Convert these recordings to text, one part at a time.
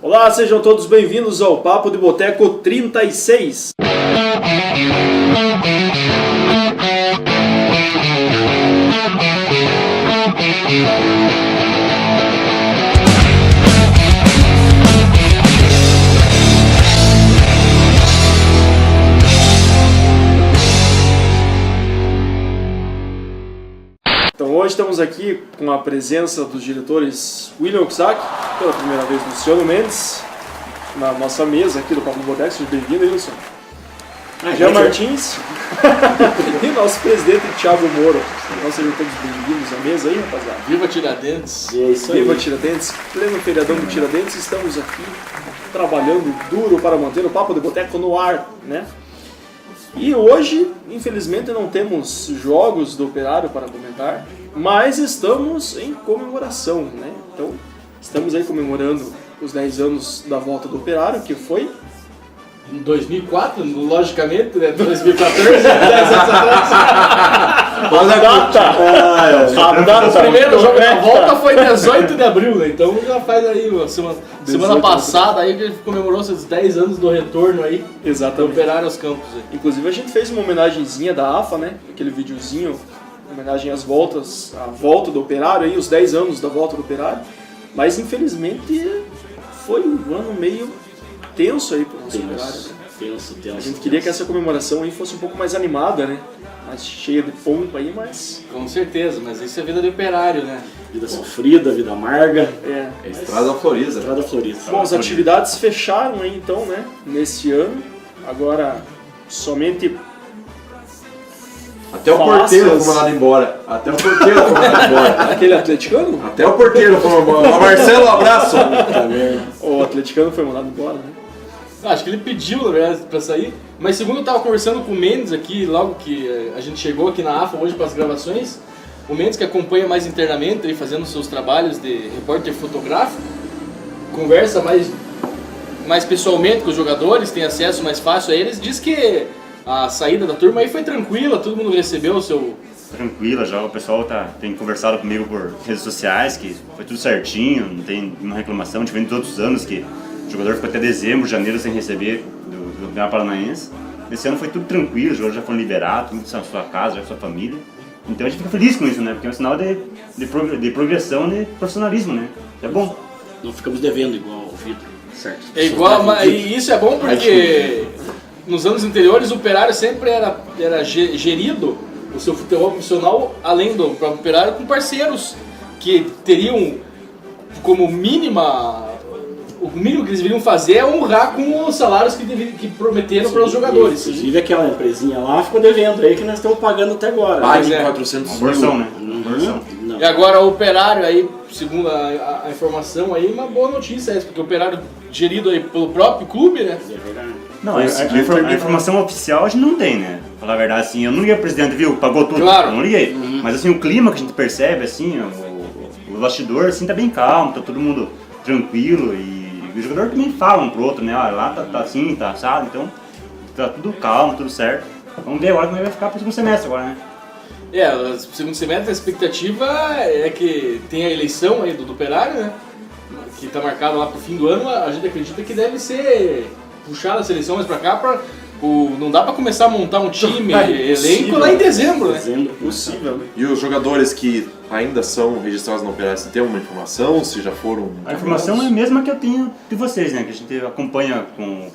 Olá, sejam todos bem-vindos ao Papo de Boteco 36. Então hoje estamos aqui com a presença dos diretores William Oksak, pela primeira vez Luciano Mendes, na nossa mesa aqui do Papo do Boteco. Seja bem-vindo, Wilson. Jean Martins e nosso presidente Thiago Moro. Então sejam todos bem-vindos à mesa aí, rapaziada. Viva Tiradentes! É isso aí. Viva Tiradentes, pleno feriadão do Tiradentes, estamos aqui trabalhando duro para manter o Papo de Boteco no ar, né? E hoje, infelizmente, não temos jogos do Operário para comentar, mas estamos em comemoração, né? Então, estamos aí comemorando os 10 anos da volta do Operário, que foi em 2004, logicamente, né? 2014, 10 anos atrás. Qual a data? A data. O primeiro jogo da volta foi 18 de abril, né? Então já faz aí, semana passada aí que comemorou esses 10 anos do retorno aí. Exatamente. Do Operário aos campos. Aí. Inclusive a gente fez uma homenagenzinha da AFA, né? Aquele videozinho, homenagem às voltas, a volta do Operário aí, os 10 anos da volta do Operário. Mas infelizmente foi um ano meio tenso aí pro nosso Operário. Né? Tenso. A gente queria que essa comemoração aí fosse um pouco mais animada, né? Mais cheia de pompa aí, mas... Com certeza, mas isso é vida de operário, né? Vida sofrida, vida amarga. É Estrada Florida. Estrada Florida. Bom, as atividades fecharam aí então, né? Nesse ano. Agora, somente... Até o porteiro foi mandado embora. Aquele atleticano? Até o porteiro foi mandado embora. Marcelo, abraço. O atleticano foi mandado embora, né? Acho que ele pediu, na verdade, pra sair. Mas segundo eu tava conversando com o Mendes aqui, logo que a gente chegou aqui na AFA hoje para as gravações, o Mendes, que acompanha mais internamente, aí, fazendo seus trabalhos de repórter fotográfico, conversa mais pessoalmente com os jogadores, tem acesso mais fácil a eles, diz que a saída da turma aí foi tranquila, todo mundo recebeu o seu... Tranquila já, o pessoal tem conversado comigo por redes sociais, que foi tudo certinho, não tem nenhuma reclamação, diferente de outros anos que o jogador ficou até dezembro, janeiro sem receber do Campeonato Paranaense. Esse ano foi tudo tranquilo, os jogadores já foram liberados, tudo na sua casa, já com sua família. Então a gente fica feliz com isso, né? Porque é um sinal de progressão e de profissionalismo, né? É bom. Não ficamos devendo igual o Vitor, certo? É igual, e isso é bom porque nos anos anteriores o Operário sempre era gerido, o seu futebol profissional, além do próprio Operário, com parceiros que teriam como o mínimo que eles deveriam fazer é honrar com os salários que prometeram para os jogadores. Inclusive aquela empresinha lá ficou devendo aí que nós estamos pagando até agora. Mais 400 mil. Uma né? E agora o Operário aí, segundo a informação aí, uma boa notícia essa, porque o Operário gerido aí pelo próprio clube, né? É verdade. Não, a informação oficial a gente não tem, né? Pra falar a verdade, assim, eu não liguei pro presidente, viu? Pagou tudo, claro. Eu não liguei. Mas assim, o clima que a gente percebe, assim, o bastidor, assim, tá bem calmo, tá todo mundo tranquilo e o jogador também fala um pro outro, né? Olha, lá tá assim, tá assado, então tá tudo calmo, tudo certo. Vamos ver agora como vai ficar pro segundo semestre agora, né? O segundo semestre a expectativa é que tem a eleição aí do Operário, né? Que tá marcada lá pro fim do ano, a gente acredita que deve ser puxada a seleção mais pra cá, não dá pra começar a montar um time, elenco lá em dezembro, né? Possível, né? E os jogadores que ainda são registrados na Operário, você tem uma informação? Se já foram... A informação é a mesma que eu tenho de vocês, né? Que a gente acompanha com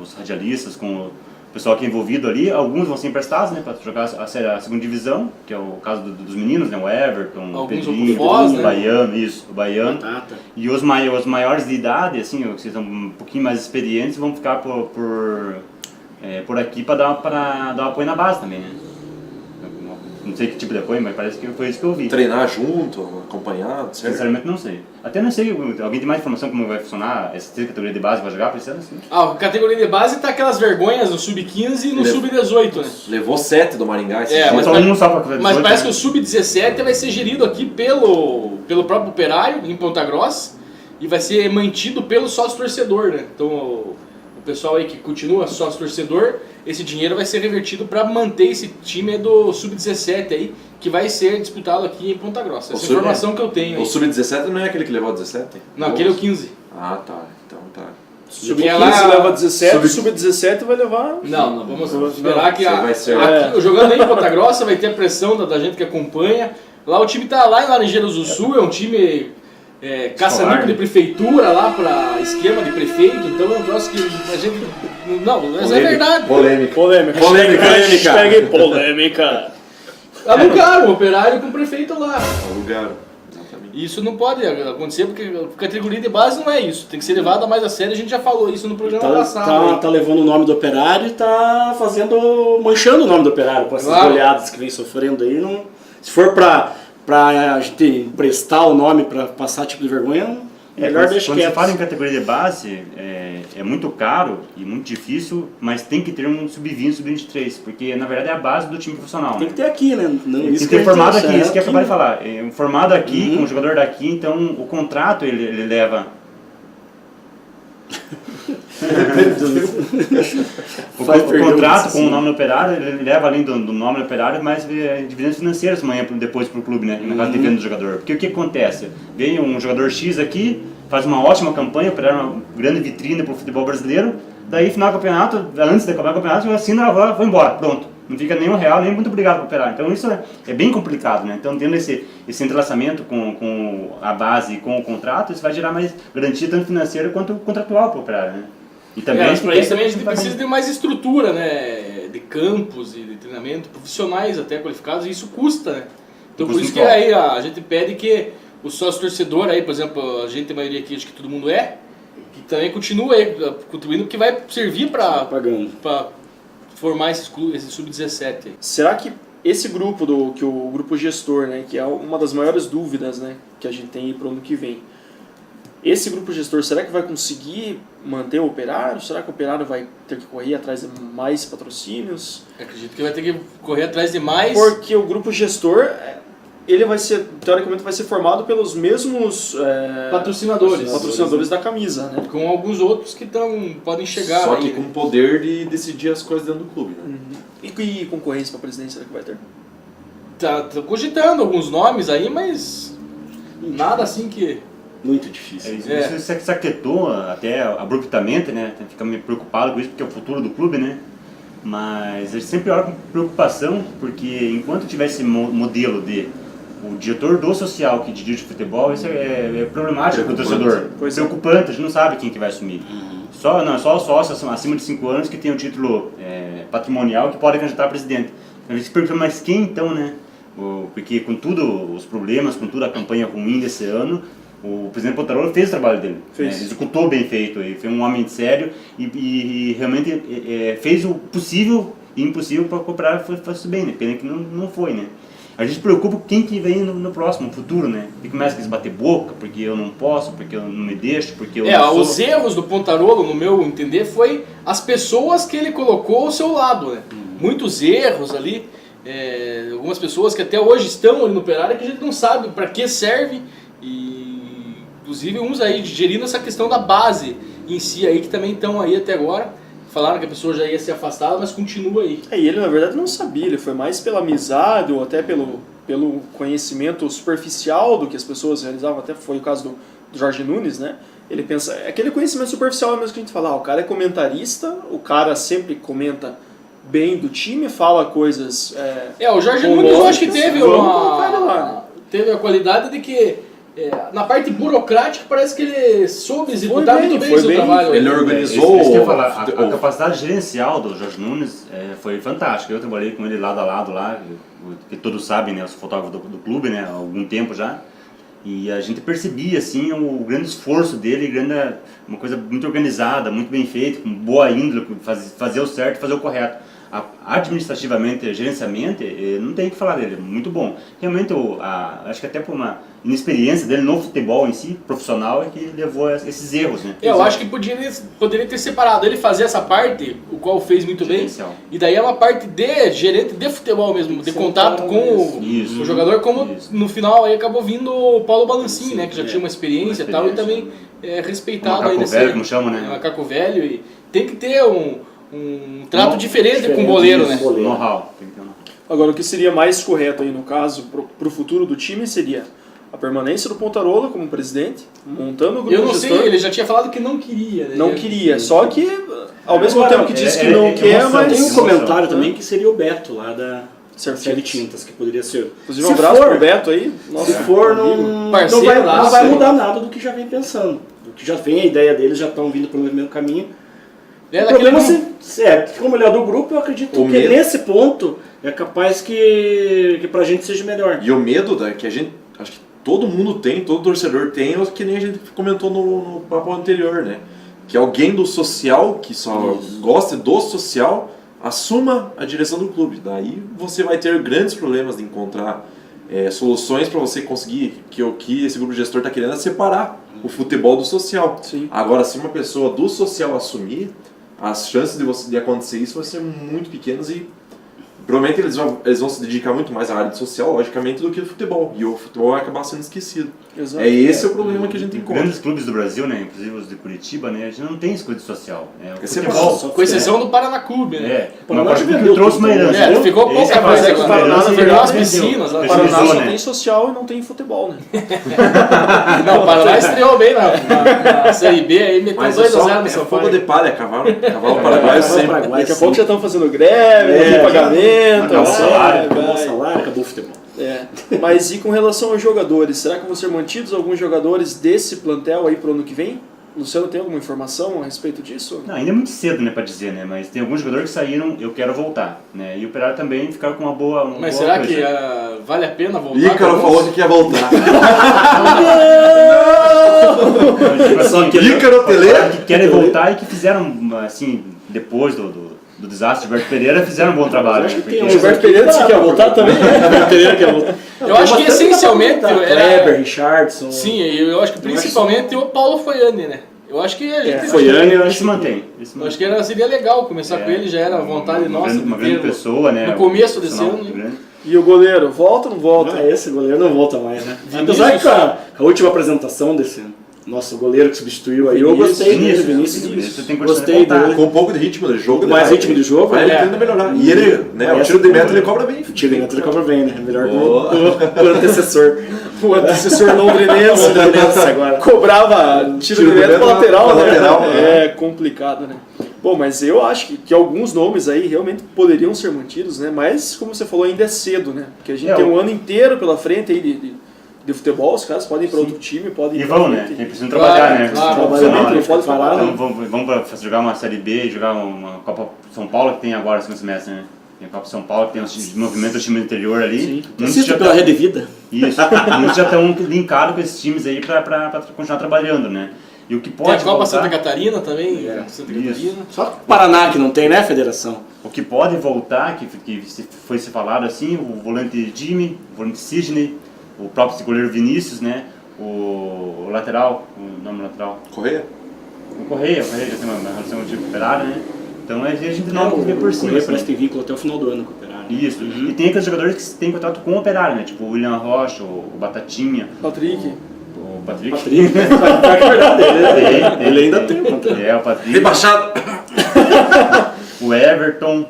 os radialistas, com o pessoal que é envolvido ali. Alguns vão ser emprestados, né? Para jogar a segunda divisão, que é o caso dos meninos, né? O Everton, o Pedrinho, o Baiano, isso, o Baiano. E os maiores de idade, assim, que são um pouquinho mais experientes, vão ficar por aqui para dar apoio na base também, né? Não sei que tipo de apoio, mas parece que foi isso que eu vi. Treinar junto, acompanhado, certo? Sinceramente não sei. Até não sei, alguém tem mais informação como vai funcionar essa categoria de base para jogar para esse ano? Assim? A categoria de base tá aquelas vergonhas no Sub-15 e no Sub-18, né? Levou 7 do Maringá. Mas parece que o Sub-17 vai ser gerido aqui pelo próprio Operário, em Ponta Grossa, e vai ser mantido pelo sócio-torcedor, né? Então o pessoal aí que continua sócio-torcedor, esse dinheiro vai ser revertido para manter esse time do Sub-17 aí, que vai ser disputado aqui em Ponta Grossa. Essa informação que eu tenho aí. O Sub-17 não é aquele que levou a 17? Não, aquele é o 15. Ah, tá. Então Tá. Sub-15 lá- leva 17, sub-17 vai levar... Não, vamos esperar que você vai ser- jogando aí em Ponta Grossa vai ter a pressão da gente que acompanha. Lá o time tá lá em Laranjeiras do Sul, é um time caça-níquel de prefeitura lá para esquema de prefeito, então é um negócio que a gente... Não, mas é verdade. Polêmica. Polêmica. Hashtag polêmica. Alugaram o Operário com o prefeito lá. Alugaram. Exatamente. Isso não pode acontecer porque a categoria de base não é isso, tem que ser levada mais a sério, a gente já falou isso no programa passado. Tá levando o nome do Operário e tá manchando o nome do Operário com essas Claro. goleadas que vem sofrendo aí. Não, se for pra a gente emprestar o nome pra passar tipo de vergonha, melhor deixar Quando você quieto. fala em categoria de base, é muito caro e muito difícil, mas tem que ter um sub-20, sub-23, porque na verdade é a base do time profissional. Tem Né? que ter aqui, né? Não, Tem que a ter gente formado acha, aqui, isso que eu acabei de aqui. falar. É formado aqui, com um jogador daqui, então o contrato ele leva. O contrato com o nome do operário, ele leva além do nome do operário, mais dividendos financeiros amanhã depois para o clube, né? Na caso de venda do jogador. Porque o que acontece? Vem um jogador X aqui, faz uma ótima campanha, operar uma grande vitrine para o futebol brasileiro, daí final do campeonato, antes de acabar o campeonato, assina, vou embora, pronto. Não fica nem R$1, nem muito obrigado para operar. Então isso é bem complicado, né? Então tendo esse entrelaçamento com a base e com o contrato, isso vai gerar mais garantia tanto financeira quanto contratual para o operário, né? E também Mas para isso também a gente precisa de mais estrutura, né? De campos e de treinamento, profissionais até qualificados, e isso custa, né? Então por Custa isso que muito. aí a gente pede que o sócio torcedor aí, por exemplo, a gente, a maioria aqui, acho que todo mundo que também continue aí contribuindo, porque vai servir para Pagando. formar esse sub-17 aí. Será que esse grupo, que o grupo gestor, né, que é uma das maiores dúvidas, né, que a gente tem para o ano que vem, esse grupo gestor, será que vai conseguir manter o Operário? Será que o Operário vai ter que correr atrás de mais patrocínios? Acredito que vai ter que correr atrás de mais. Porque o grupo gestor, ele vai ser, teoricamente, vai ser formado pelos mesmos patrocinadores da camisa, né? Com alguns outros que podem chegar Só aí, que né? com o poder de decidir as coisas dentro do clube, né? E concorrência para a presidência, será que vai ter? Tá cogitando alguns nomes aí, mas nada assim que... Muito difícil. Isso se aquietou até abruptamente, né? Fica meio preocupado com isso, porque é o futuro do clube, né? Mas a gente sempre olha com preocupação, porque enquanto tiver esse modelo de o diretor do social que dirige o futebol, isso é problemático para o torcedor. Pois é. Preocupante, a gente não sabe quem que vai assumir. Só os sócios acima de 5 anos que tem o título patrimonial que podem candidatar a presidente. A gente se pergunta, mas quem então, né? Porque com tudo os problemas, com toda a campanha ruim desse ano, o presidente Pontarolo fez o trabalho dele, Fez. executou bem feito, ele foi um homem sério e realmente fez o possível e impossível para cooperar fosse bem, né? Pena que não foi, né? A gente se preocupa com quem que vem no próximo, futuro, né? E começa a se bater boca, porque eu não posso, porque eu não me deixo, porque eu não sou. Os erros do Pontarolo, no meu entender, foi as pessoas que ele colocou ao seu lado, né? Muitos erros ali, algumas pessoas que até hoje estão ali no Operário que a gente não sabe para que serve e inclusive uns aí gerindo essa questão da base em si aí que também estão aí até agora. Falaram que a pessoa já ia ser afastada, mas continua aí. E ele na verdade não sabia, ele foi mais pela amizade ou até pelo conhecimento superficial do que as pessoas realizavam, até foi o caso do Jorge Nunes, né? Ele pensa, aquele conhecimento superficial mesmo que a gente fala, o cara é comentarista, o cara sempre comenta bem do time, fala coisas... O Jorge com Nunes eu acho que lógicas, teve vamos colocar ele lá, né? teve a qualidade de que na parte burocrática parece que ele soube executar bem, muito bem foi o seu bem. trabalho. Ele organizou Isso que eu ia falar, a capacidade gerencial do Jorge Nunes foi fantástica. Eu trabalhei com ele lado a lado lá, que todos sabem, né, os fotógrafos do clube, né, há algum tempo já. E a gente percebia assim o grande esforço dele, uma coisa muito organizada, muito bem feita, com boa índole, fazer o certo, fazer o correto. Administrativamente, gerenciamento, não tem o que falar dele, muito bom. Realmente, acho que até por uma inexperiência dele no futebol em si, profissional, é que levou a esses erros, né? Eu acho que poderia ter separado ele fazer essa parte, o qual fez muito bem, Gerencial. e daí é uma parte de gerente de futebol mesmo, de contato com Isso. o jogador, como Isso. no final aí acabou vindo o Paulo Balancin, né, que já tinha uma experiência e tal, e também é respeitado Macaco aí nesse... velho, como chama, né? Macaco velho, e tem que ter um trato diferente com o goleiro, né? Know-how. Tem que ter um know-how. Agora, o que seria mais correto aí no caso, pro futuro do time, seria a permanência do Pontarola como presidente, montando o grupo Eu não gestor. sei, ele já tinha falado que não queria, né? Não queria, só que ao mesmo Agora, tempo que diz que não quer, emoção, mas... Tem um Emoção. comentário também que seria o Beto lá da Certo. Série Tintas, que poderia ser. Inclusive um abraço pro Beto aí. Nossa, Se for, amigo. não Parceiro, não vai hein? mudar nada do que já vem pensando. Do que já vem a ideia deles, já estão vindo pelo mesmo caminho. É O daquele problema grupo. como ele é do grupo, eu acredito O que medo. nesse ponto é capaz que pra gente seja melhor. E o medo que a gente, acho que todo mundo tem, todo torcedor tem, que nem a gente comentou no papo anterior, né? Que alguém do social, que só gosta do social, assuma a direção do clube. Daí você vai ter grandes problemas de encontrar soluções para você conseguir que o que esse grupo gestor está querendo é separar o futebol do social. Sim. Agora, se uma pessoa do social assumir, as chances de acontecer isso vão ser muito pequenas e provavelmente eles vão se dedicar muito mais à área do social, logicamente, do que ao futebol. E o futebol vai acabar sendo esquecido. Exato. É esse o problema que a gente encontra. Grandes clubes do Brasil, né, inclusive os de Curitiba, né, a gente não tem esse clube social. Né, o Esse é futebol, só Com exceção do Paraná Clube, né? é, Paraná mas já o que vendeu trouxe tudo, uma herança. É, viu? ficou pouca Esse é coisa a agora. Paraná, Virou virou umas vendeu. piscinas lá. O Paraná Precisou, só né? tem social e não tem futebol, né? Não, o Paraná estreou bem na Série B, aí meteu Mas 2x0 no São fogo Paulo. de palha, cavalo paraguaio sempre. Daqui a pouco já estão fazendo greve, não tem pagamento. acabou o salário, Acabou o vai. salário, acabou o futebol. É. Mas e com relação aos jogadores, será que vão ser mantidos alguns jogadores desse plantel aí pro ano que vem? Luciano, tem alguma informação a respeito disso? Não, ainda é muito cedo, né, pra dizer, né, mas tem alguns jogadores que saíram, eu quero voltar, né, e o Operário também ficar com uma boa Mas boa será coisa. que vale a pena voltar? Ícaro com falou alguns? que quer voltar. Tipo assim, Ícaro Tele. que querem voltar e que fizeram, assim, depois do desastre de Gilberto Pereira, fizeram um bom trabalho. acho né, que tem porque- um Gilberto Pereira disse que quer voltar também? Gilberto Pereira quer voltar. Eu acho que essencialmente Kleber, era... Richardson. Sim, eu acho que principalmente o Paulo Foiane, né? Eu acho que a gente... Foiane, eu Ele acho se mantém. Eu acho que seria legal começar com ele, já era a vontade nossa. Uma de grande tê-lo pessoa, né? No começo desse profissional ano, né? grande. E o goleiro, volta ou não volta? esse goleiro não volta mais, né? Vinícius. Apesar que com a última apresentação desse nosso goleiro que substituiu aí, eu gostei dele, Vinícius. Tem condição de Gostei voltar. dele. Com um pouco de ritmo de jogo. Mais ele ritmo de jogo, vai né? tentando melhorar. E ele, né, o tiro de meta ele cobra bem. O tiro de meta ele cobra bem, né? Melhor que Boa. o antecessor. O antecessor londrinense agora. cobrava tiro Tiro direto direto pra lateral, pra né? lateral, É complicado, né? Bom, mas eu acho que alguns nomes aí realmente poderiam ser mantidos, né? Mas, como você falou, ainda é cedo, né? Porque a gente tem um ano inteiro pela frente aí de futebol, os caras podem ir para outro time, podem ir E pra vão, frente. né? Tem precisam trabalhar, né? claro. Profissional, Trabalhar, né? não pode parar, Então, vamos pra jogar uma Série B, jogar uma Copa São Paulo que tem agora esse semestre, né? Tem a Copa São Paulo, que tem os movimentos do time do interior ali. Muitos Assista já pela tá- Rede Vida. Isso, muitos já estão linkados com esses times aí pra continuar trabalhando, né? E o que Tem a pode Copa voltar, Santa Catarina também, Santa isso. Catarina. Só Paraná que não tem, né, federação? o que pode voltar, que foi se falado assim, o volante Jimmy, o volante Sidney, o próprio goleiro Vinícius, né? O lateral, o nome lateral, Correia? o Correia já tem uma relação de Operário, né? Então a gente não vê por cima. Correia assim. parece que tem vínculo até o final do ano com o Operário. Isso. E tem aqueles jogadores que têm contato com o Operário, né? Tipo o William Rocha, o Batatinha, Patrick. o Patrick. Patrick, é verdade, ele ainda tem o contrato. É, o Patrick. Rebaixado! O Everton,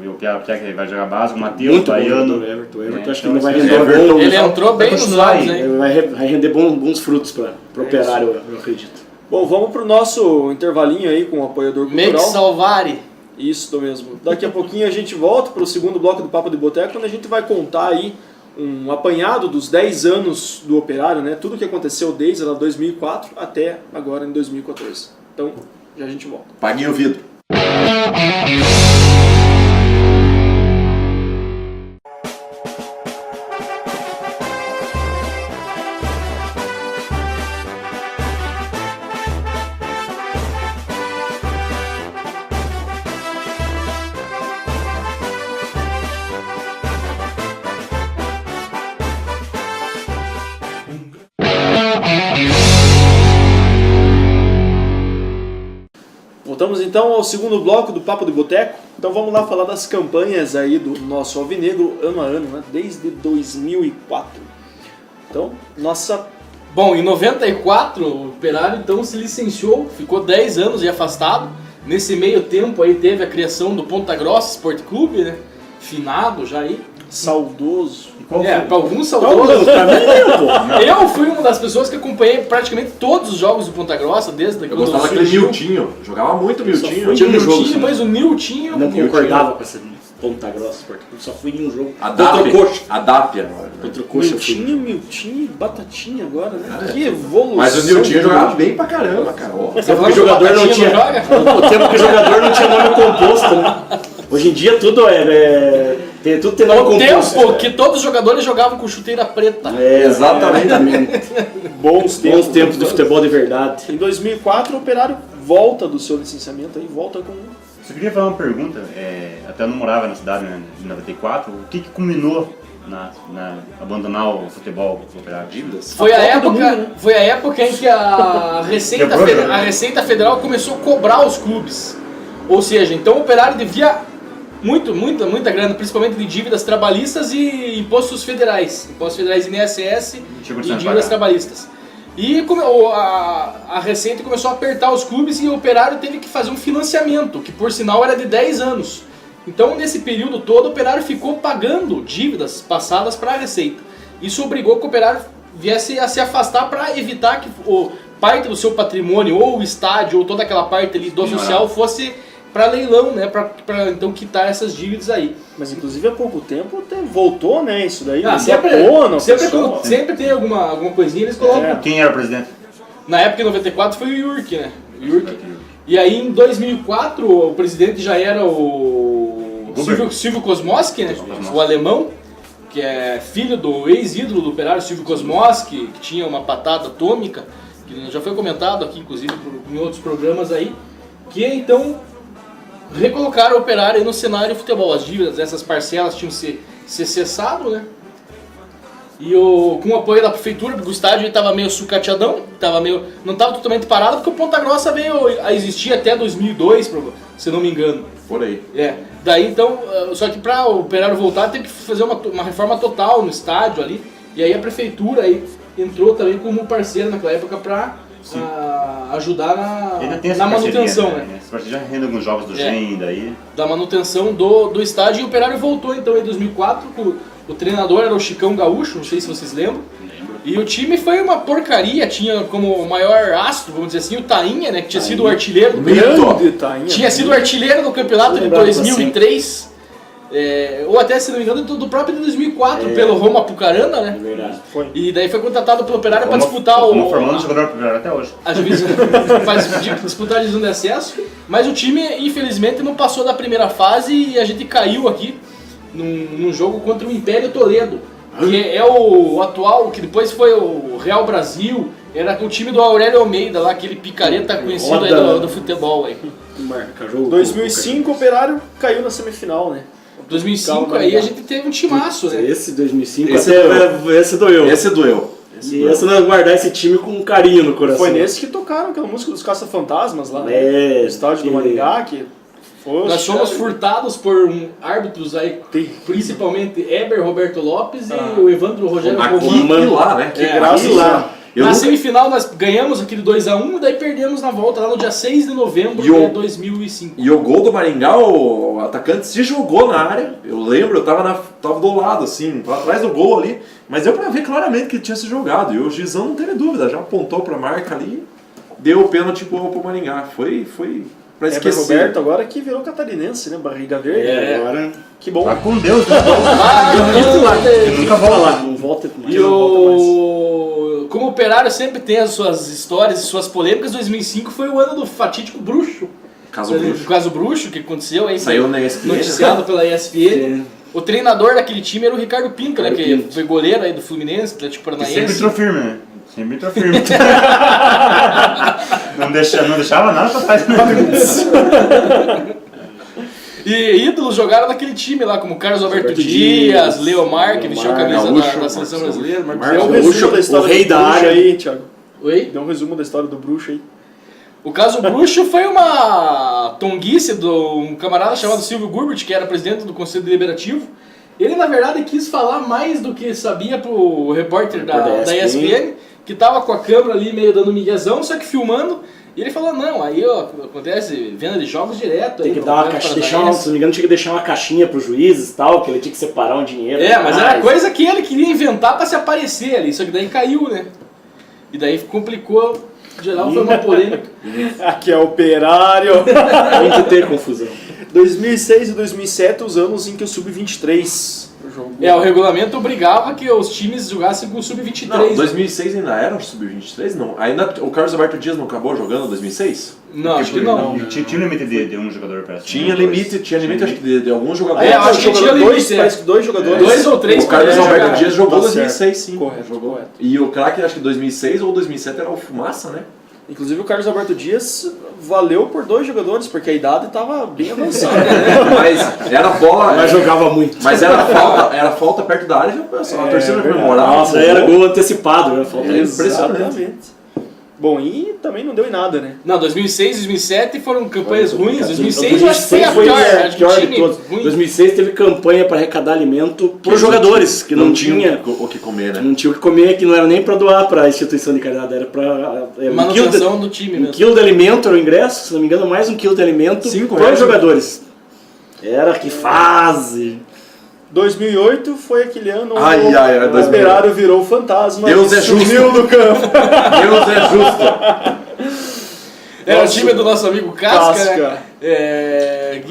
o que vai jogar base, o Matheus, Muito o Baiano. bom, o Everton. O Everton É, acho que então, ele vai esse render Everton, bons, Ele entrou bem nos continuar lados, aí. hein? vai render bons frutos para o Operário, eu acredito. Bom, vamos pro nosso intervalinho aí com o apoiador Mex cultural. Salvari. Isso mesmo. Daqui a pouquinho a gente volta para o segundo bloco do Papo de Boteco, onde a gente vai contar aí um apanhado dos 10 anos do Operário, né? Tudo que aconteceu desde lá 2004 até agora em 2014. Então, já a gente volta. Paguem o vidro. Voltamos então ao segundo bloco do Papo de Boteco. Então vamos lá falar das campanhas aí do nosso Alvinegro ano a ano, né? Desde 2004. Então, nossa... Bom, em 94 o Operário então se licenciou, ficou 10 anos aí afastado. Nesse meio tempo aí teve a criação do Ponta Grossa Sport Clube, né? Finado já aí. Saudoso. Pra alguns saudosos. Pra mim, pô. Eu fui uma das pessoas que acompanhei praticamente todos os jogos do Ponta Grossa, desde Eu gostava daquele Miltinho, jogava muito Miltinho. Tinha o um jogo, Miltinho, sim. depois o Niltinho. Não concordava com essa Ponta Grossa, porque eu só fui em um jogo. A Contra o Coxa. Dápia agora. Contra o Coxa eu fui. Miltinho e Batatinha agora, né? Que evolução. Mas o Miltinho jogava bem pra caramba, cara. Ó. Você falando O jogador que o não Batatinha tinha. joga? O tempo que o jogador não tinha nome composto, né? Hoje em dia tudo tudo tem nome O composto. tempo que todos os jogadores jogavam com chuteira preta. Exatamente. Bons Bons tempos do futebol de verdade. Em 2004, o Operário volta do seu licenciamento aí, volta com... Só queria fazer uma pergunta, até eu não morava na cidade, né, de 94, o que culminou na abandonar o futebol Operário? Dívidas. Foi a Copa do época, Mundo, né? foi a época em que a Receita, Quebrou, né? a Receita Federal começou a cobrar os clubes. Ou seja, então o Operário devia muita grana, principalmente de dívidas trabalhistas e impostos federais. Impostos federais INSS Chegou e de dívidas pagar. trabalhistas. E a Receita começou a apertar os clubes e o Operário teve que fazer um financiamento, que por sinal era de 10 anos. Então nesse período todo o Operário ficou pagando dívidas passadas para a Receita. Isso obrigou que o Operário viesse a se afastar para evitar que parte do seu patrimônio, ou o estádio, ou toda aquela parte ali do social fosse para leilão, né, para então quitar essas dívidas aí. Mas inclusive há pouco tempo até voltou, né, isso daí. Sempre tem alguma coisinha, eles colocam. Quem era o presidente? Na época, em 94, foi o Yurk, né? E aí, em 2004, o presidente já era o Silvio Kosmoski, né? O alemão, que é filho do ex-ídolo do Operário, Silvio Kosmoski, que tinha uma patada atômica, que já foi comentado aqui, inclusive, em outros programas aí, que então recolocaram o Operário aí no cenário de futebol. As dívidas, essas parcelas tinham se cessado, né? E com o apoio da prefeitura, porque o estádio estava meio sucateadão, não estava totalmente parado, porque o Ponta Grossa veio a existir até 2002, se não me engano. Por aí. Daí então, só que para o Operário voltar, teve que fazer uma reforma total no estádio ali, e aí a prefeitura aí entrou também como parceira naquela época para ajudar Ainda tem essa na manutenção, parceria, né? Essa parceria já rende alguns jogos do GEM daí. Da manutenção do estádio, e o Operário voltou então em 2004, o treinador era o Chicão Gaúcho, não sei se vocês lembram. E o time foi uma porcaria, tinha como maior astro, vamos dizer assim, o Tainha, né, que tinha sido o artilheiro do Grande Tainha. Tinha sido o artilheiro do campeonato de 2003, ou até, se não me engano, do próprio de 2004, pelo Roma Apucarana, né? Verdade. Foi. E daí foi contratado pelo Operário para disputar formando jogador pro Operário até hoje. a divisão, disputar a divisão de acesso, mas o time, infelizmente, não passou da primeira fase e a gente caiu aqui num jogo contra o Império Toledo, que é o atual, que depois foi o Real Brasil, era o time do Aurélio Almeida lá, aquele picareta conhecido aí do futebol aí. Marca jogo. 2005, o Operário caiu na semifinal, né? 2005 aí a gente teve um timaço, né? Esse 2005 Esse esse doeu. Esse doeu. E esse nós guardar esse time com carinho no coração. Foi nesse que tocaram aquela música dos Caça-Fantasmas lá, né? No estádio do Maringá, que... Nós fomos furtados por árbitros aí, principalmente Eber Roberto Lopes e o Evandro Rogério Aqui Romano. e lá, né? Que graças lá. Na semifinal nós ganhamos aquele 2-1 e daí perdemos na volta lá no dia 6 de novembro de 2005. E o gol do Maringá, o atacante se jogou na área. Eu lembro, eu tava do lado, assim, atrás do gol ali. Mas deu pra ver claramente que ele tinha se jogado. E o Gizão não teve dúvida, já apontou pra marca ali, deu o pênalti pro Maringá. Foi pra esquecer. Roberto agora que virou catarinense, né? Barriga Verde. Agora... Que bom. Tá com Deus, né? Eu nunca vou lá, não volta mais. E como o Operário sempre tem as suas histórias e suas polêmicas, 2005 foi o ano do fatídico Bruxo. O caso Bruxo, que aconteceu aí. Saiu na ESPN. Noticiado pela ESPN. O treinador daquele time era o Ricardo Pinto, né? Que foi goleiro aí do Fluminense, Atlético Paranaense. Sempre entrou firme, né? Sempre entrou firme. não deixava nada pra trás. E ídolos jogaram naquele time lá, como Carlos Alberto Dias, Leomar, que vestiu a camisa da seleção brasileira. Deu um resumo da história o rei do da Bruxo área aí, Thiago. Oi? Deu um resumo da história do Bruxo aí. O caso Bruxo foi uma tonguice de um camarada chamado Silvio Gurbert, que era presidente do Conselho Deliberativo. Ele, na verdade, quis falar mais do que sabia pro repórter da ESPN, que tava com a câmera ali meio dando miguezão, só que filmando. E ele falou, não, aí ó, acontece venda de jogos direto. Tem aí que no dar uma Campeonato caixinha, Paranaense. se não me engano, tinha que deixar uma caixinha pros juízes e tal, que ele tinha que separar um dinheiro. Mas era coisa que ele queria inventar pra se aparecer ali, só que daí caiu, né? E daí complicou, em geral foi uma polêmica. Aqui é operário. Tem que ter confusão. 2006 e 2007, os anos em que o Sub-23 jogou. O regulamento obrigava que os times jogassem com o Sub-23. Não, 2006 ainda era o Sub-23? Não. Ainda o Carlos Alberto Dias não acabou jogando em 2006? Não, acho que não. Tinha limite de um jogador, parece. Tinha limite acho que de alguns jogadores. Eu acho que tinha limite. Parece que 2 jogadores. 2 ou 3 O Carlos poderiam Alberto jogar. Dias jogou em Tá certo. 2006, sim. Correto, Jogou. correto. E o craque, acho que 2006 ou 2007 era o Fumaça, né? Inclusive o Carlos Alberto Dias valeu por 2 jogadores, porque a idade estava bem avançada, né? Mas era bola. Mas jogava muito. Mas era falta perto da área, a torcida comemorava. Nossa, era gol antecipado, né? Falta Exatamente. Bom, e também não deu em nada, né? Não, 2006 e 2007 foram campanhas ruins. 2006 eu 2006 acho que foi a foi pior. a Acho que pior o de time todos. ruim. 2006 teve campanha para arrecadar alimento para os jogadores, que não tinha o que comer, né? não tinha o que comer, que não era nem para doar para a instituição de caridade, era para Manutenção do time um mesmo. quilo de alimento era o ingresso, se não me engano, mais 1 quilo de alimento R$5, para os jogadores. Era que fase. 2008 foi aquele ano onde Ai, ai, ai, o 2008. operário virou fantasma Deus e é justo. sumiu do campo. Deus é justo. Era o time do nosso amigo Casca, né? Casca.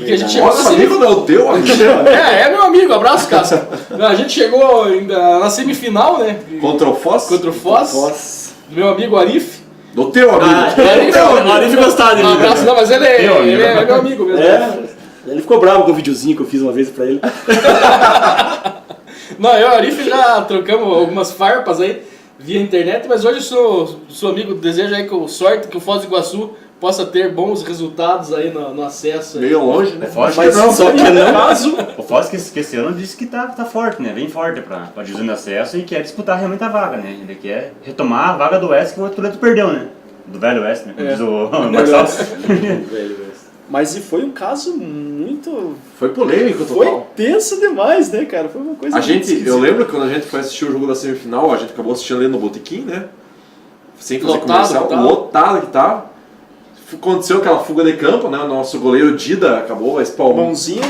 Que a gente chegou Nossa, na amigo não é o teu amigo. É meu amigo, abraço, Casca. Não, a gente chegou ainda na semifinal, né? Contra o Foz? Contra o Foz. Nossa. Do meu amigo Arif. Do teu amigo. O Arif gostava de Um mim. abraço, não, mas ele é meu amigo mesmo. Ele ficou bravo com o videozinho que eu fiz uma vez para ele. Não, eu e o Arif já trocamos algumas farpas aí via internet, mas hoje sou amigo, desejo aí com sorte que o Foz do Iguaçu possa ter bons resultados aí no acesso. Aí. Meio longe, né? Foz Mas que só que não. Caso O Foz que esse ano disse que tá forte, né? Bem forte pra divisão de acesso e quer disputar realmente a vaga, né? Ele quer retomar a vaga do Oeste que o Toledo perdeu, né? Do velho Oeste, né? Como diz o Marcelo. Mas e foi um caso muito... Foi polêmico Foi total. tenso demais, né, cara? Foi uma coisa A muito gente, esquisita. eu lembro que quando a gente foi assistir o jogo da semifinal, a gente acabou assistindo ali no Botequim, né? Sem fazer Lotado, comercial, lotado. lotado que tava. Aconteceu aquela fuga de campo, né? O nosso goleiro Dida acabou espalmando. Mãozinha.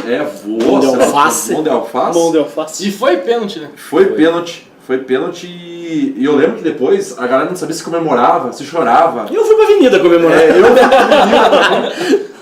Voou. Mão de sei lá, alface. Mão de alface. Mão de alface. E foi pênalti, né? Foi pênalti. Foi pênalti e eu lembro que depois a galera não sabia se comemorava, se chorava. Eu fui pra avenida comemorar.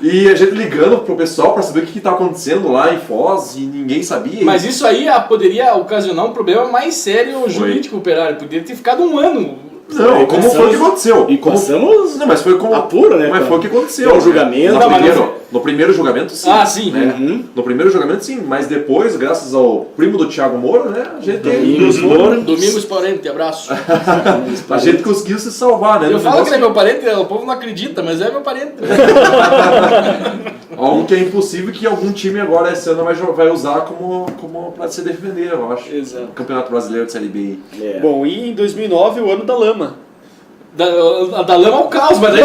E a gente ligando pro pessoal pra saber o que tava acontecendo lá em Foz e ninguém sabia. Mas isso aí poderia ocasionar um problema mais sério jurídico operário. Poderia ter ficado um ano. Não, como foi o que aconteceu? E Como... passamos Não, mas foi como... apuro, né? Mas foi o que aconteceu. Tem um julgamento. No, Não, mas primeiro, no primeiro julgamento, sim. Ah, sim. Né? Uhum. No primeiro julgamento, sim. Mas depois, graças ao primo do Thiago Moura, né? A gente Domingos Moura. Domingos Parente, abraço. a gente conseguiu se salvar, né? Eu No falo que negócio- ele é meu parente, o povo não acredita, mas é meu parente. Algo que é impossível que algum time agora esse ano vai usar como pra se defender, eu acho. Exato. O Campeonato Brasileiro de Série B. É. Bom, e em 2009, o ano da lama. Da lama ao caos, mas aí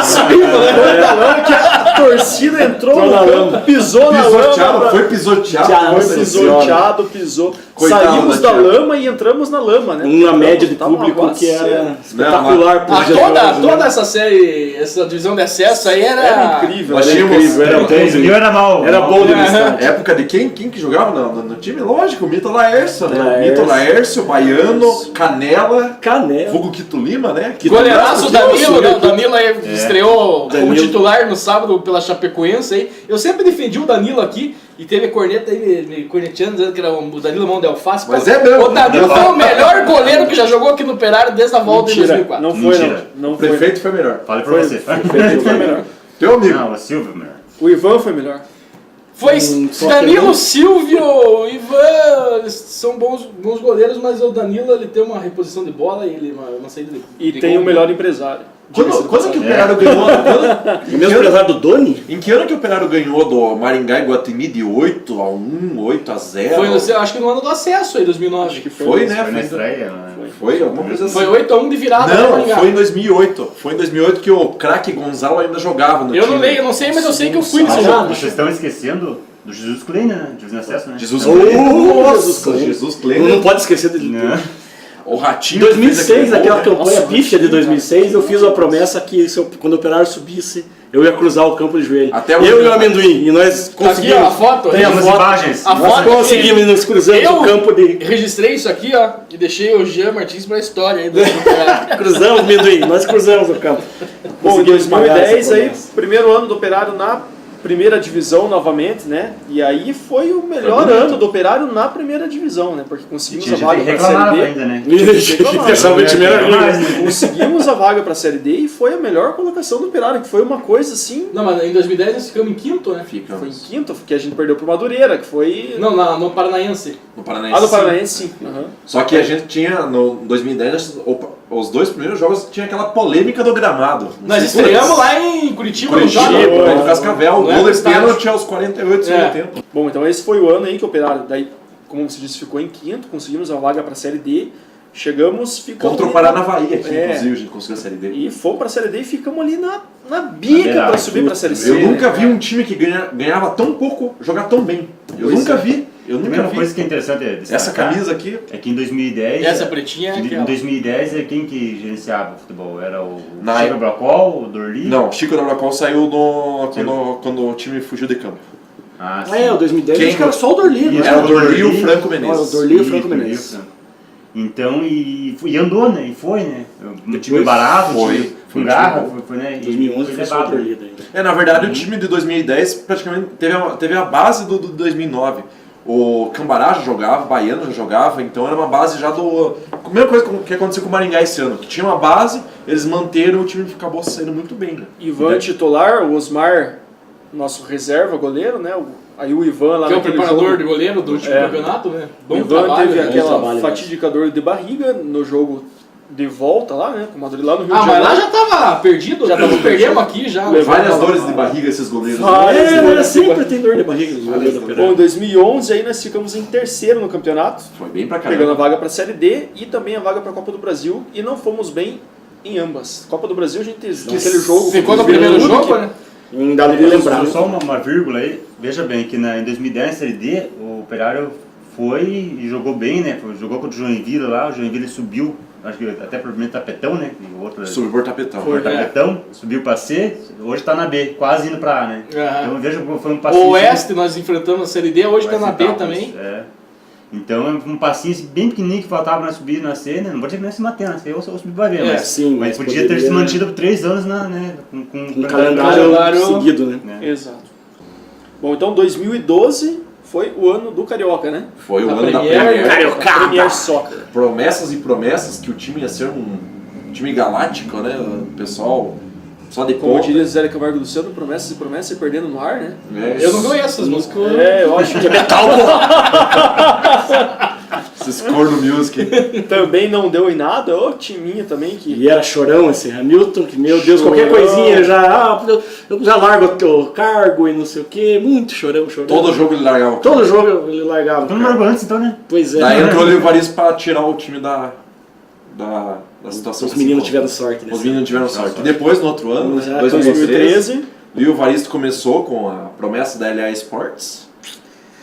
subiu, né? O ano da lama que a torcida entrou no campo, pisou na Pisoteado, lama. foi pisoteado. Já, Foi Nossa pisoteado, pisou. Coitado Saímos da da Thiago. lama e entramos na lama, né? Uma média de Tava um público que aguaceiro. era espetacular pro dia de hoje, né? Toda essa série, essa divisão de acesso aí Era incrível. Nós né? tínhamos- Incrível, era bom. O nível era mal. Era bom de estar. Época de quem que jogava no time? Lógico, o Mito Laércio, né? Laércio. Mito Laércio, Baiano, Canela, Canela. Vulgo Quito Lima, né? Goleiraço Danilo, né? O Danilo aí É. estreou como Danilo. titular no sábado pela Chapecoense aí. Eu sempre defendi o Danilo aqui e teve corneta aí me corneteando, dizendo que era o Danilo mão de alface. Mas Pô, é mesmo. O Danilo foi o melhor goleiro que já jogou aqui no Operário desde a volta em Mentira, 2004. não foi Mentira. não. O prefeito foi melhor. Fale por Foi, você. foi melhor. Teu amigo. Não, o Silvio, melhor. O Ivan foi melhor. Foi só Danilo, que não. Silvio, Ivan, eles são bons goleiros, mas o Danilo ele tem uma reposição de bola e ele uma saída de E de tem gol. o melhor empresário. Quando que o Operário ganhou? O mesmo empresário do Doni? Em que ano que o Operário ganhou do Maringá e Guatemi de 8-1, 8-0? Foi, acho que no ano do acesso aí, 2009. Acho que Foi, né? Foi na estreia. né? Foi alguma coisa assim. Foi 8-1 de virada no Não, Maringá. foi em 2008. Foi em 2008 que o craque Gonzalo ainda jogava no Eu time. não leio, eu não sei, mas eu sei que eu fui nesse Ah, jogo. vocês estão esquecendo do Jesus Klein, né? Divisão de acesso, né? Jesus Oh, Klein. Jesus Klein. Jesus Klein. Não pode esquecer dele. Né? O Em Ratinho. 2006, naquela campanha Nossa, pífia de 2006, eu fiz uma promessa que quando o Operário subisse, eu ia cruzar o campo de joelho. Até hoje, eu e o né? Amendoim. E nós Aqui, conseguimos. ó, a foto. Tem a Umas foto. imagens. A Nós foto conseguimos nos cruzamos o campo de. registrei isso aqui, ó, e deixei o Jean Martins pra história aí do Cruzamos, Amendoim. Nós cruzamos o campo. Bom, em Conseguimos pagar 2010 essa aí, promessa. primeiro ano do Operário na primeira divisão novamente, né? E aí foi o melhor ano do Operário na primeira divisão, né? Porque conseguimos Tinha a gente vaga que para a reclamava Série D. ainda, né? Achava que time era Mais, ruim. né? Conseguimos a vaga para a Série D e foi a melhor colocação do Operário, que foi uma coisa assim. Não, mas em 2010 nós ficamos em quinto, né? Foi em Ficamos. quinto, que a gente perdeu pro Madureira, que foi. Não, no Paranaense. No Paranaense. Ah, no Paranaense, sim. Aham. Só que a gente tinha, no 2010, os dois primeiros jogos tinha aquela polêmica do gramado. Nós estreamos lá em Curitiba, no Curitiba, jogo. no Cascavel, o Não é gol no de estádio. pênalti aos 48 do segundo tempo. Bom, então esse foi o ano aí que o Operário, daí, como você disse, ficou em quinto, conseguimos a vaga para a Série D, chegamos, ficamos. Contra o ali Paranavaí aqui, É. inclusive, a gente conseguiu a Série D. E fomos para a Série D e ficamos ali na bica beirada. para subir para a Série C. Eu nunca né? vi um time que ganhava tão pouco jogar tão bem. Eu Pois nunca é. vi. Eu Também nunca uma vi. coisa que é interessante destacar Essa camisa aqui. é que em 2010... Essa pretinha é Em aquela. 2010 é quem que gerenciava o futebol? Era o Na Chico Bracol, o Dorli? Não, Chico da Bracol saiu quando o time fugiu de campo. Ah, sim. Ah, é, o 2010 Quem- acho que era só o Dorli, Isso, né? Era o Dorli e o Dorli. Franco Olha, o Menezes. Dorli e o Isso, Franco isso. Menezes. Então, e andou, né? E foi, né? O time Depois barato, foi. o time Foi com um garra, time foi, né? E 2011 foi só o levado. Dorli daí. É, na verdade, o time de 2010 praticamente teve a base do 2009. O Cambará já jogava, o Baiano já jogava, então era uma base já do... A mesma coisa que aconteceu com o Maringá esse ano, que tinha uma base, eles manteram, o time acabou saindo muito bem, né? Ivan titular, o Osmar, nosso reserva goleiro, né? Aí o Ivan lá Que é o naquele preparador jogo, de goleiro do último É. campeonato, né? o Bom Ivan trabalho. teve né? aquela trabalho, fatídica dor de barriga no jogo de volta lá, né? Com o Madureira lá no Rio Ah, de mas Janeiro. lá já tava perdido, Já tava perdemos aqui já. Levou- Várias dores de barriga esses goleiros. Várias É, dores mas de sempre barriga. tem dor de barriga nos goleiros do Bom, em Operário. 2011 aí nós ficamos em terceiro no campeonato, Foi bem pra pegando a caramba. vaga para a Série D e também a vaga para a Copa do Brasil e não fomos bem em ambas. Copa do Brasil a gente aquele jogo Ficou no contra o primeiro Juventude, jogo, né? Não dá nem pra lembrar. Só uma vírgula aí, veja bem que em 2010 na Série D, o Operário foi e jogou bem, né? Jogou contra o Joinville lá, o Joinville subiu, acho que até provavelmente tapetão, né? E o outro Subiu por tapetão. foi tapetão, subiu pra C, hoje tá na B, quase indo pra A, né? Aham. Então veja como foi um passinho. O Oeste nós enfrentamos na Série D, hoje tá na B também. É. Então é um passinho assim, bem pequenininho que faltava na subir na C, né? Não vou dizer que nós se matei na C, ou subir pra ver, É, mas, sim, mas mas podia ter se poderia, mantido por 3 anos né? Com Um calendário Calendário- seguido, né? né? Exato. Bom, então 2012 foi o ano do Carioca, né? Foi o A ano da Premier, Premier. Cariocada. Premier Soccer. Promessas e promessas que o time ia ser um time galáctico, né? O pessoal só de Como ponta. diria Zé Camargo Luciano, promessas e promessas e perdendo no ar, né? É, Eu não conheço essas músicas. É, eu acho que esses corno music. também não deu em nada. Ô, timinho também que... E era chorão esse Hamilton, que meu Deus, Chorão. qualquer coisinha ele já, eu já largo o teu cargo e não sei o que, muito chorão. Todo jogo ele largava. Todo jogo ele largava. Então não cara. largou antes, então, né? Pois é. Daí entrou o Varis pra tirar o time da situação. Os que meninos se tiveram encontra. sorte. Os nesse meninos tiveram sorte. E depois, no outro ano, Já, 2013, o Evaristo começou com a promessa da LA Sports.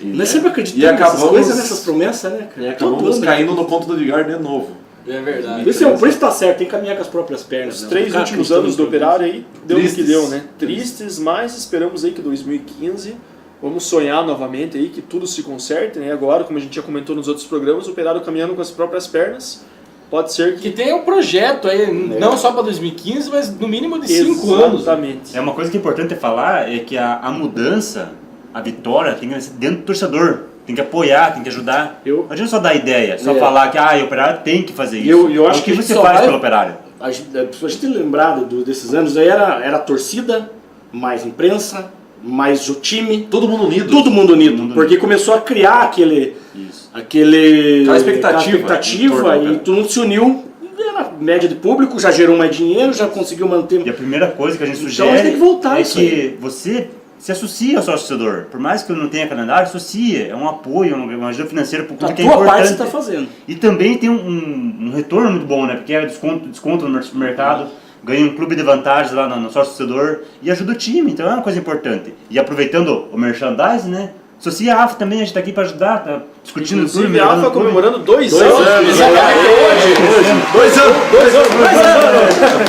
E, Nós sempre e acreditamos nessas acabamos, coisas, nessas promessas, né, cara? e acabamos Todo ano. caindo no conto do Vigar de novo. É verdade. Por isso tá certo, tem que caminhar com as próprias pernas. Os né? 3 Ficar últimos acreditando anos do em tudo. Operário aí deu no que Tristes. deu, né? Tristes, mas esperamos aí que 2015 vamos sonhar novamente aí que tudo se conserte, né? Agora, como a gente já comentou nos outros programas, o Operário caminhando com as próprias pernas, pode ser Que que... tem um projeto aí, não só para 2015, mas no mínimo de 5 anos. Exatamente. É uma coisa que é importante falar é que a mudança, a vitória, tem que ser dentro do torcedor. Tem que apoiar, tem que ajudar. Eu- Não adianta só dar ideia, só É. falar que o Operário tem que fazer isso. Eu acho o que que a gente você só faz vai- pelo Operário? A gente lembrar desses anos aí era a torcida, mais imprensa, mais o time, Todo mundo unido. todo mundo unido. Todo mundo porque começou a criar aquela Aquela expectativa em expectativa torno do e Operário. todo mundo se uniu. Era média de público, já gerou mais dinheiro, já conseguiu manter. E a primeira coisa que a gente Então, sugere a gente tem que voltar é isso que você se associe ao sócio torcedor. Por mais que eu não tenha calendário, associe. É um apoio, uma ajuda financeira para o A clube que é tua importante. parte você está fazendo. E também tem um retorno muito bom, né? Porque é desconto no supermercado, ganha um clube de vantagens lá no sócio torcedor e ajuda o time, então é uma coisa importante. E aproveitando o merchandising, né? Associa a AFA também, a gente tá aqui para ajudar, tá discutindo tudo. Inclusive, a melhorando AFA o clube. comemorando 2 2 anos. anos. Exatamente hoje. 2 anos.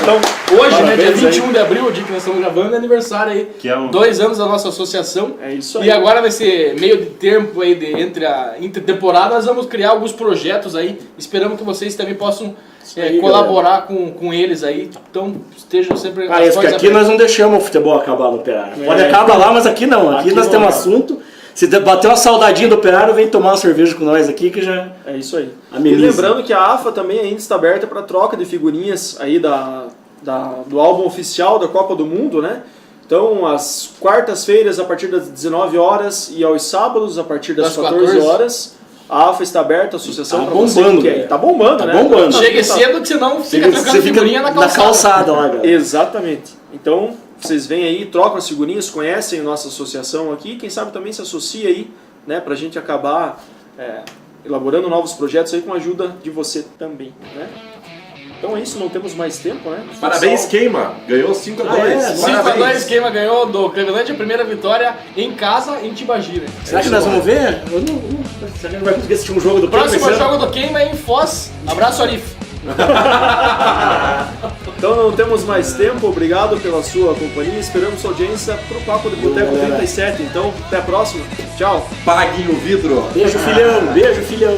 Então, Hoje, né, dia parabéns aí. 21 de abril, o dia que nós estamos gravando, é aniversário aí. Que é um- 2 anos da nossa associação. É isso aí. E agora vai ser meio de tempo aí entre a intertemporada, nós vamos criar alguns projetos aí. Esperamos que vocês também possam aí, colaborar com eles aí. Então estejam sempre Parece que portas aqui abertas. nós não deixamos o futebol acabar no Operário. Pode acabar lá, mas aqui não. Aqui Aqui nós não temos acaba. assunto. Se bater uma saudadinha do Operário, vem tomar uma cerveja com nós aqui que já... É isso aí. Ameniza. E lembrando que a AFA também ainda está aberta para troca de figurinhas aí do álbum oficial da Copa do Mundo, né? Então, às quartas-feiras a partir das 19 horas e aos sábados a partir das 14 horas, a AFA está aberta, a associação Tá para você bombando, que quer. velho. Tá bombando, Tá né? bombando. Chegue cedo, que senão fica Você trocando fica figurinha na calçada. lá, galera. Exatamente. Então, vocês vêm aí, trocam as figurinhas, conhecem a nossa associação aqui, quem sabe também se associa aí, né, pra gente acabar elaborando novos projetos aí com a ajuda de você também, né? Então é isso, não temos mais tempo, né? Parabéns, Futsal- Queima. Ganhou 5-2. Ah, é? 5-2, Queima ganhou do Cleveland a primeira vitória em casa em Tibagi, né? Será que nós vamos ver? Eu não... Será que a gente vai conseguir assistir um jogo do Próximo Queima esse ano? jogo do Queima é em Foz. Abraço, Arif. Então não temos mais tempo, obrigado pela sua companhia, esperamos sua audiência pro Papo de Boteco galera. 37, então até a próxima, tchau! Pague o vidro. Beijo, filhão. Beijo, filhão.